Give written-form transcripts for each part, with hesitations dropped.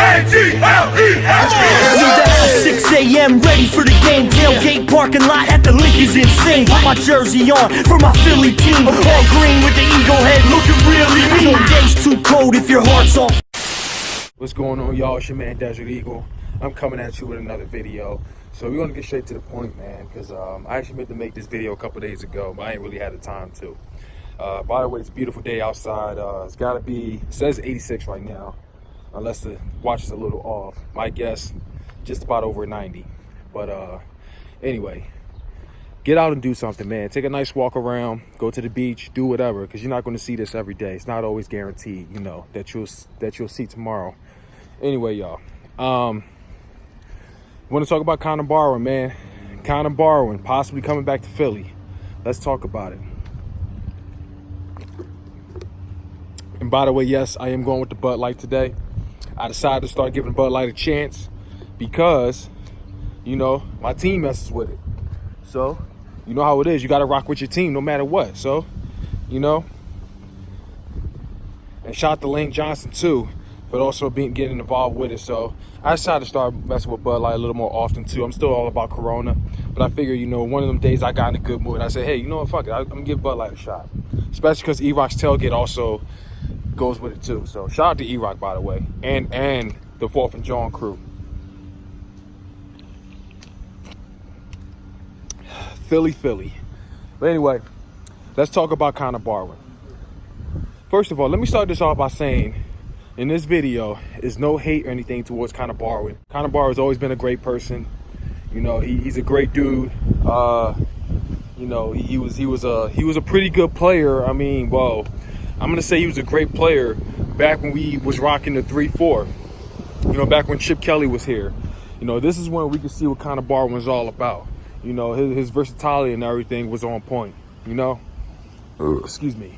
Need the house 6 a.m. ready for the game. Tailgate parking lot at the link is insane. Put my jersey on for my Philly team. All green with the eagle head looking really mean. No day's too cold if your heart's off. What's going on, y'all? It's your man Desert Eagle. I'm coming at you with another video. So we're gonna get straight to the point, man, because I actually meant to make this video a couple days ago, but I ain't really had the time to. By the way, it's a beautiful day outside. It's gotta be, it says 86 right now, unless the watch is a little off. My guess, just about over 90. But anyway, get out and do something, man. Take a nice walk around, go to the beach, do whatever, because you're not going to see this every day. It's not always guaranteed, you know, that you'll see tomorrow. Anyway, y'all, want to talk about Connor Barwin, man. Connor Barwin possibly coming back to Philly. Let's talk about it. And by the way, yes, I am going with the Bud Light today. I decided to start giving Bud Light a chance because, you know, my team messes with it. So, you know how it is. You got to rock with your team no matter what. So, you know. And shout out to Lane Johnson, too, but also getting involved with it. So, I decided to start messing with Bud Light a little more often, too. I'm still all about Corona. But I figure, you know, one of them days I got in a good mood. I said, hey, you know what, fuck it. I'm going to give Bud Light a shot. Especially because E-Rock's tailgate also goes with it too. So shout out to E-Rock, by the way, and the 4th and John crew. Philly. But anyway, let's talk about Connor Barwin. First of all, let me start this off by saying in this video is no hate or anything towards Connor Barwin. Connor Barwin has always been a great person. You know, he's a great dude. You know, he was a pretty good player. I mean, well, I'm going to say he was a great player back when we was rocking the 3-4. You know, back when Chip Kelly was here. You know, this is when we could see what Connor Barwin was all about. You know, his versatility and everything was on point, you know. Excuse me.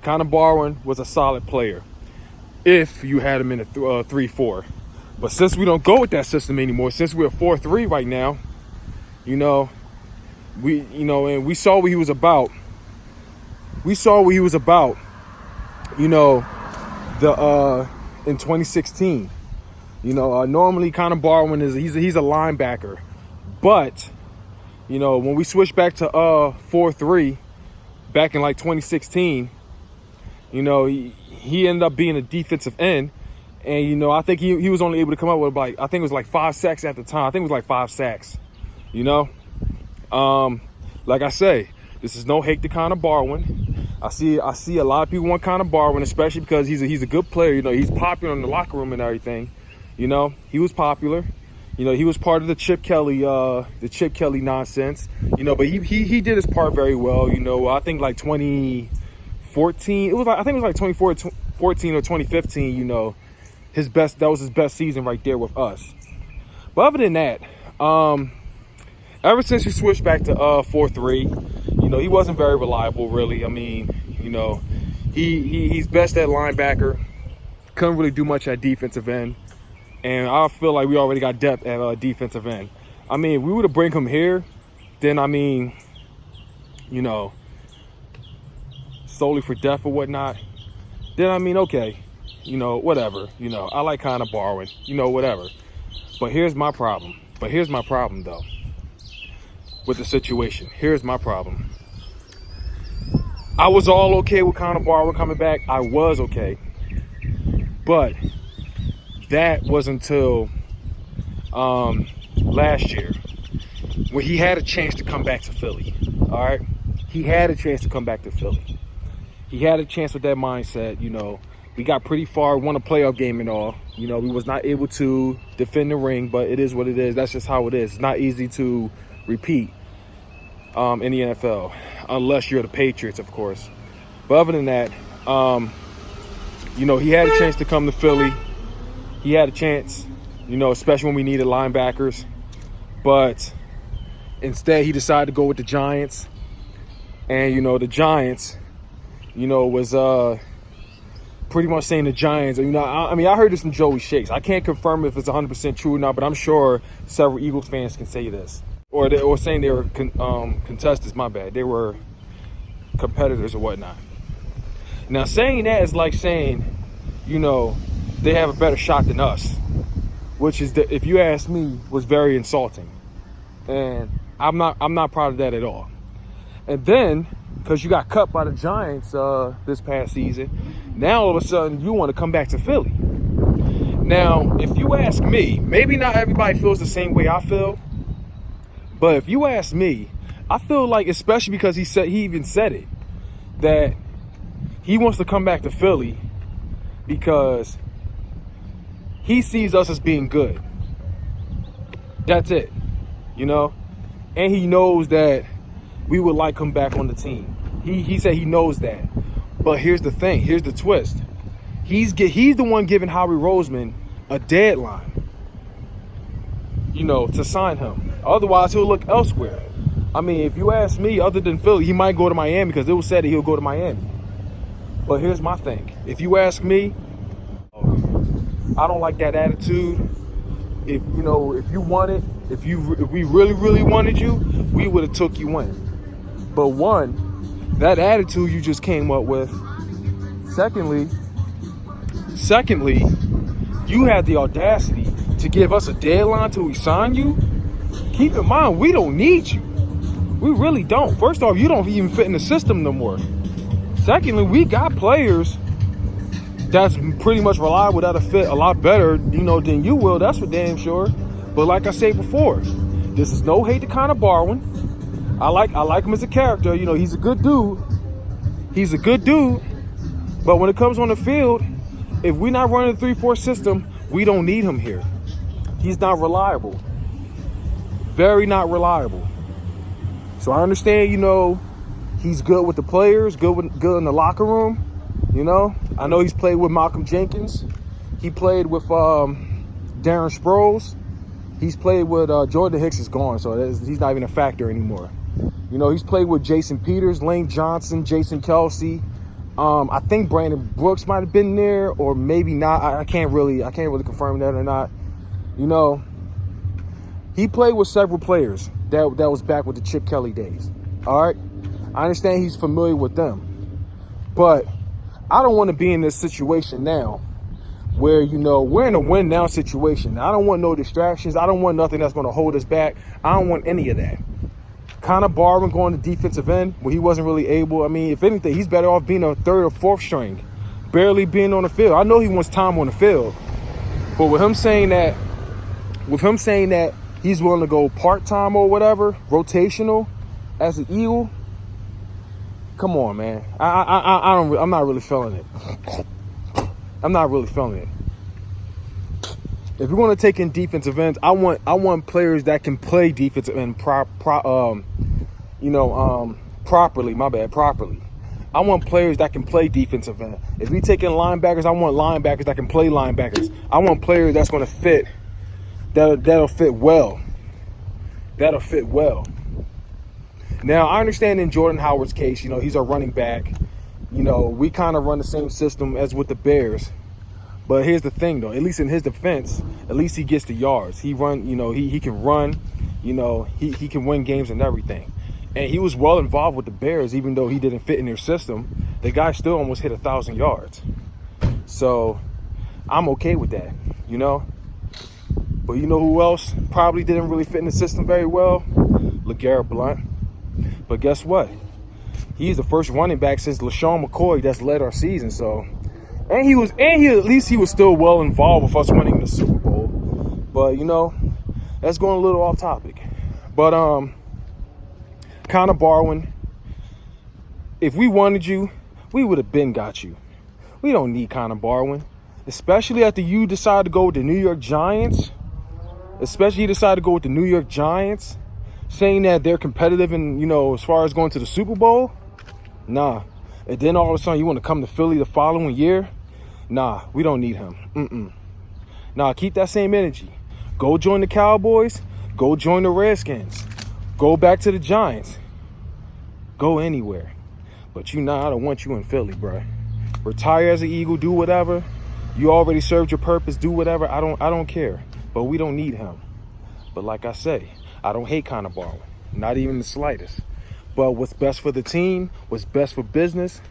Connor Barwin was a solid player if you had him in a 3-4. But since we don't go with that system anymore, since we're 4-3 right now, you know, and we saw what he was about. You know, in 2016, you know, normally Connor Barwin he's a linebacker, but you know, when we switched back to 4-3 back in like 2016, you know, he ended up being a defensive end, and you know, I think he was only able to come up with like, I think it was like 5 sacks at the time. I think it was like 5 sacks. You know, like I say, this is no hate to Connor Barwin. I see a lot of people want Connor Barwin, especially because he's a good player. You know, he's popular in the locker room and everything. You know, he was popular. You know, he was part of the Chip Kelly nonsense. You know, but he did his part very well. You know, I think like 2014, I think it was like 2014 or 2015. You know, that was his best season right there with us. But other than that, ever since we switched back to 4-3. You know, he wasn't very reliable, really. I mean, you know, he's best at linebacker. Couldn't really do much at defensive end. And I feel like we already got depth at defensive end. I mean, if we were to bring him here, then, I mean, you know, solely for depth or whatnot, then, I mean, okay, you know, whatever. You know, I like Connor Barwin, you know, whatever. But here's my problem. Though. With the situation. Here's my problem. I was all okay with Connor Barwin coming back. I was okay. But that was until last year when he had a chance to come back to Philly. All right? He had a chance to come back to Philly. He had a chance with that mindset. You know, we got pretty far, won a playoff game and all. You know, we was not able to defend the ring, but it is what it is. That's just how it is. It's not easy to repeat in the NFL, unless you're the Patriots, of course. But other than that, you know, he had a chance to come to Philly. He had a chance, you know, especially when we needed linebackers. But instead, he decided to go with the Giants. And, you know, the Giants, you know, was pretty much saying the Giants, you know, I mean, I heard this from Joey Shakes. I can't confirm if it's 100% true or not, but I'm sure several Eagles fans can say this. Or saying they were contestants, my bad. They were competitors or whatnot. Now, saying that is like saying, you know, they have a better shot than us. which is, if you ask me, was very insulting. And I'm not proud of that at all. And then, because you got cut by the Giants this past season, now all of a sudden you want to come back to Philly. Now, if you ask me, maybe not everybody feels the same way I feel, but if you ask me, I feel like, especially because he even said it, that he wants to come back to Philly because he sees us as being good. That's it, you know? And he knows that we would like him back on the team. He said he knows that. But here's the thing, here's the twist. He's the one giving Howie Roseman a deadline, you know, to sign him. Otherwise, he'll look elsewhere. I mean, if you ask me, other than Philly, he might go to Miami because it was said that he'll go to Miami. But here's my thing. If you ask me, I don't like that attitude. If you wanted, if we really, really wanted you, we would have took you in. But one, that attitude you just came up with. Secondly, you had the audacity to give us a deadline till we sign you. Keep in mind, we don't need you. We really don't. First off, you don't even fit in the system no more. Secondly, we got players that's pretty much reliable that'll fit a lot better, you know, than you will. That's for damn sure. But like I said before, this is no hate to Connor Barwin. I like him as a character. You know, he's a good dude. He's a good dude. But when it comes on the field, if we're not running the 3-4 system, we don't need him here. He's not reliable. Very not reliable. So I understand, you know, he's good with the players, good in the locker room. You know, I know he's played with Malcolm Jenkins. He played with Darren Sproles. He's played with Jordan Hicks is gone, so he's not even a factor anymore. You know, he's played with Jason Peters, Lane Johnson, Jason Kelsey. I think Brandon Brooks might have been there, or maybe not. I can't really confirm that or not. You know, he played with several players that was back with the Chip Kelly days. All right, I understand he's familiar with them, but I don't want to be in this situation now where, you know, we're in a win now situation. I don't want no distractions. I don't want nothing that's going to hold us back. I don't want any of that. Connor Barwin going to defensive end where he wasn't really able. I mean, if anything, he's better off being a third or fourth string, barely being on the field. I know he wants time on the field, but with him saying that he's willing to go part-time or whatever, rotational as an Eagle, come on, man. I'm not really feeling it. I'm not really feeling it. If we're going to take in defensive ends, I want players that can play defensive end properly. Properly. I want players that can play defensive end. If we take in linebackers, I want linebackers that can play linebackers. I want players that's going to fit. That'll fit well. That'll fit well. Now, I understand in Jordan Howard's case, you know, he's a running back. You know, we kind of run the same system as with the Bears. But here's the thing, though. At least in his defense, at least he gets the yards. He can run. You know, he can win games and everything. And he was well involved with the Bears, even though he didn't fit in their system. The guy still almost hit 1,000 yards. So I'm okay with that, you know. But you know who else probably didn't really fit in the system very well? LeGarrette Blount. But guess what? He's the first running back since LaShawn McCoy that's led our season. So, and he at least he was still well involved with us winning the Super Bowl. But you know, that's going a little off topic. But Connor Barwin, if we wanted you, we would have been got you. We don't need Connor Barwin, especially after you decide to go with the New York Giants. Saying that they're competitive and, you know, as far as going to the Super Bowl. Nah. And then all of a sudden you want to come to Philly the following year? Nah, we don't need him. Nah, keep that same energy. Go join the Cowboys. Go join the Redskins. Go back to the Giants. Go anywhere. But I don't want you in Philly, bro. Retire as an Eagle. Do whatever. You already served your purpose. Do whatever. I don't care. But we don't need him. But like I say, I don't hate Connor Barwin. Not even the slightest. But what's best for the team, what's best for business,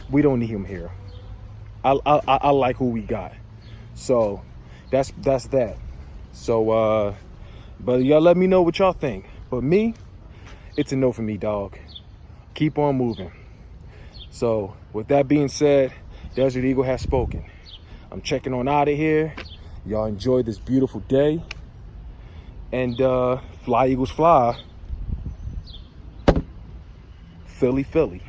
we don't need him here. I like who we got. So that's that. So, but y'all let me know what y'all think. But me, it's a no for me, dog. Keep on moving. So, with that being said, Desert Eagle has spoken. I'm checking on out of here. Y'all enjoy this beautiful day. And fly, Eagles, fly. Philly, Philly.